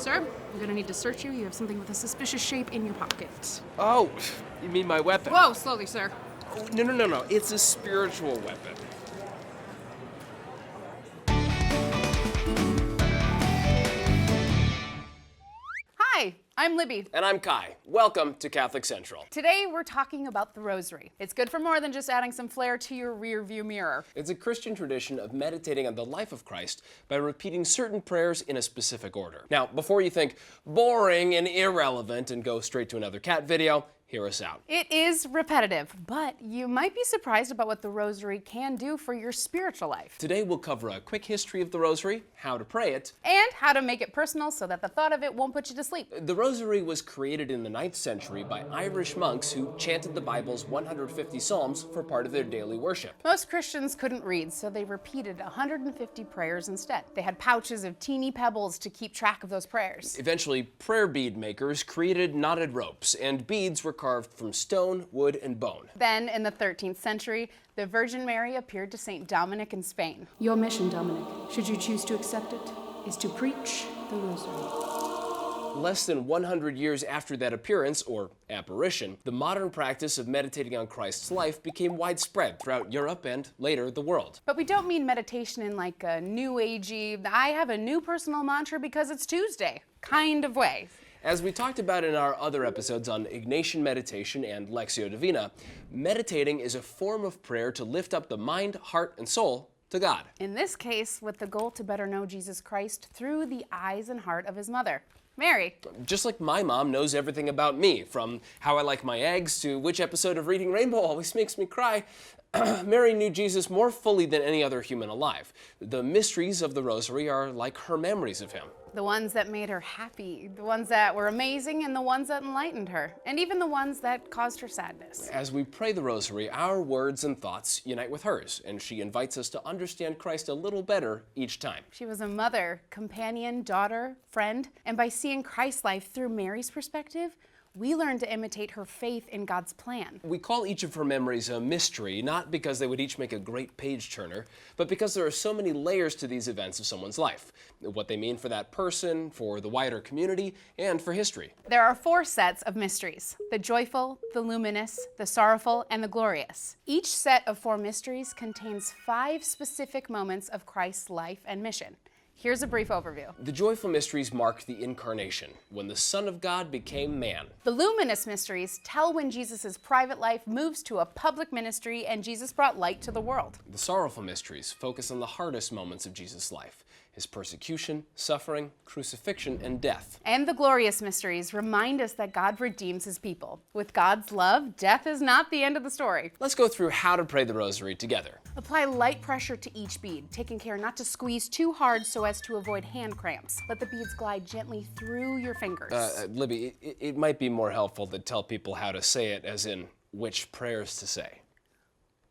Sir, I'm gonna need to search you. You have something with a suspicious shape in your pocket. Oh, you mean my weapon? Whoa, slowly, sir. Oh, no. It's a spiritual weapon. Hi, I'm Libby. And I'm Kai. Welcome to Catholic Central. Today we're talking about the Rosary. It's good for more than just adding some flair to your rear view mirror. It's a Christian tradition of meditating on the life of Christ by repeating certain prayers in a specific order. Now, before you think boring and irrelevant and go straight to another cat video, hear us out. It is repetitive, but you might be surprised about what the Rosary can do for your spiritual life. Today we'll cover a quick history of the Rosary, how to pray it, And how to make it personal so that the thought of it won't put you to sleep. The Rosary was created in the 9th century by Irish monks who chanted the Bible's 150 Psalms for part of their daily worship. Most Christians couldn't read, so they repeated 150 prayers instead. They had pouches of teeny pebbles to keep track of those prayers. Eventually, prayer bead makers created knotted ropes, and beads were carved from stone, wood, and bone. Then, in the 13th century, the Virgin Mary appeared to St. Dominic in Spain. Your mission, Dominic, should you choose to accept it, is to preach the Rosary. Less than 100 years after that appearance, or apparition, the modern practice of meditating on Christ's life became widespread throughout Europe and later the world. But we don't mean meditation in like a new agey, I have a new personal mantra because it's Tuesday kind of way. As we talked about in our other episodes on Ignatian meditation and Lectio Divina, meditating is a form of prayer to lift up the mind, heart, and soul to God. In this case, with the goal to better know Jesus Christ through the eyes and heart of his mother, Mary. Just like my mom knows everything about me, from how I like my eggs to which episode of Reading Rainbow always makes me cry, Mary knew Jesus more fully than any other human alive. The mysteries of the Rosary are like her memories of him. The ones that made her happy, the ones that were amazing, and the ones that enlightened her, and even the ones that caused her sadness. As we pray the Rosary, our words and thoughts unite with hers, and she invites us to understand Christ a little better each time. She was a mother, companion, daughter, friend, and by seeing Christ's life through Mary's perspective, we learn to imitate her faith in God's plan. We call each of her memories a mystery, not because they would each make a great page turner, but because there are so many layers to these events of someone's life. What they mean for that person, for the wider community, and for history. There are 4 sets of mysteries: the joyful, the luminous, the sorrowful, and the glorious. Each set of 4 mysteries contains 5 specific moments of Christ's life and mission. Here's a brief overview. The joyful mysteries mark the incarnation, when the Son of God became man. The luminous mysteries tell when Jesus' private life moves to a public ministry and Jesus brought light to the world. The sorrowful mysteries focus on the hardest moments of Jesus' life: his persecution, suffering, crucifixion, and death. And the glorious mysteries remind us that God redeems his people. With God's love, death is not the end of the story. Let's go through how to pray the Rosary together. Apply light pressure to each bead, taking care not to squeeze too hard so as to avoid hand cramps. Let the beads glide gently through your fingers. Libby, it might be more helpful to tell people how to say it, as in which prayers to say.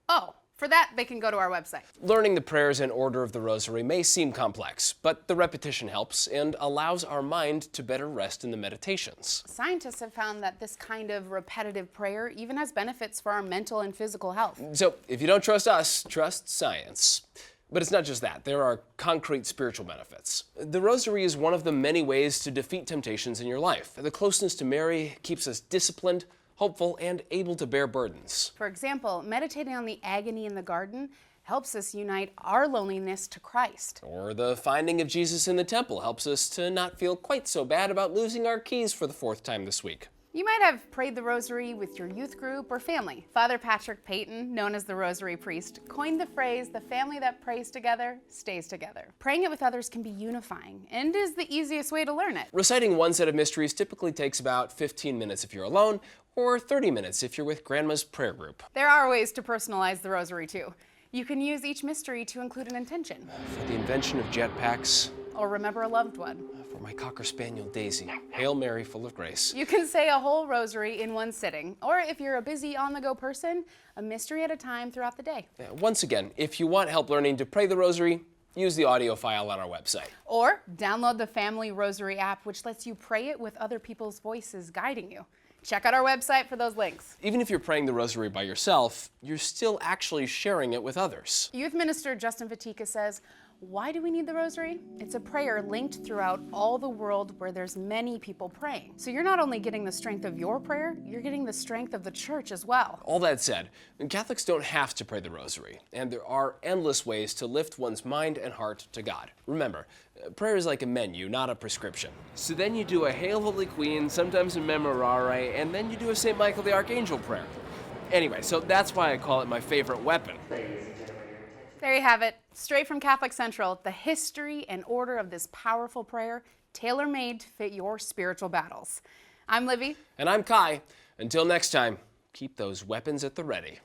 Oh, for that, they can go to our website. Learning the prayers in order of the Rosary may seem complex, but the repetition helps and allows our mind to better rest in the meditations. Scientists have found that this kind of repetitive prayer even has benefits for our mental and physical health. So, if you don't trust us, trust science. But it's not just that. There are concrete spiritual benefits. The Rosary is one of the many ways to defeat temptations in your life. The closeness to Mary keeps us disciplined, hopeful, and able to bear burdens. For example, meditating on the agony in the garden helps us unite our loneliness to Christ. Or the finding of Jesus in the temple helps us to not feel quite so bad about losing our keys for the 4th time this week. You might have prayed the Rosary with your youth group or family. Father Patrick Peyton, known as the Rosary Priest, coined the phrase, "The family that prays together stays together." Praying it with others can be unifying and is the easiest way to learn it. Reciting one set of mysteries typically takes about 15 minutes if you're alone, or 30 minutes if you're with Grandma's prayer group. There are ways to personalize the Rosary too. You can use each mystery to include an intention. For the invention of jetpacks, Or remember a loved one. for my Cocker Spaniel Daisy, Hail Mary, full of grace. You can say a whole Rosary in one sitting, or if you're a busy on-the-go person, a mystery at a time throughout the day. Once again, if you want help learning to pray the Rosary, use the audio file on our website. Or download the Family Rosary app, which lets you pray it with other people's voices guiding you. Check out our website for those links. Even if you're praying the Rosary by yourself, you're still actually sharing it with others. Youth Minister Justin Vatika says, Why do we need the Rosary? It's a prayer linked throughout all the world where there's many people praying. So you're not only getting the strength of your prayer, you're getting the strength of the church as well. All that said, Catholics don't have to pray the Rosary, and there are endless ways to lift one's mind and heart to God. Remember, prayer is like a menu, not a prescription. So then you do a Hail Holy Queen, sometimes a Memorare, and then you do a St. Michael the Archangel prayer. Anyway, so that's why I call it my favorite weapon. There you have it, straight from Catholic Central, the history and order of this powerful prayer, tailor-made to fit your spiritual battles. I'm Libby. And I'm Kai. Until next time, keep those weapons at the ready.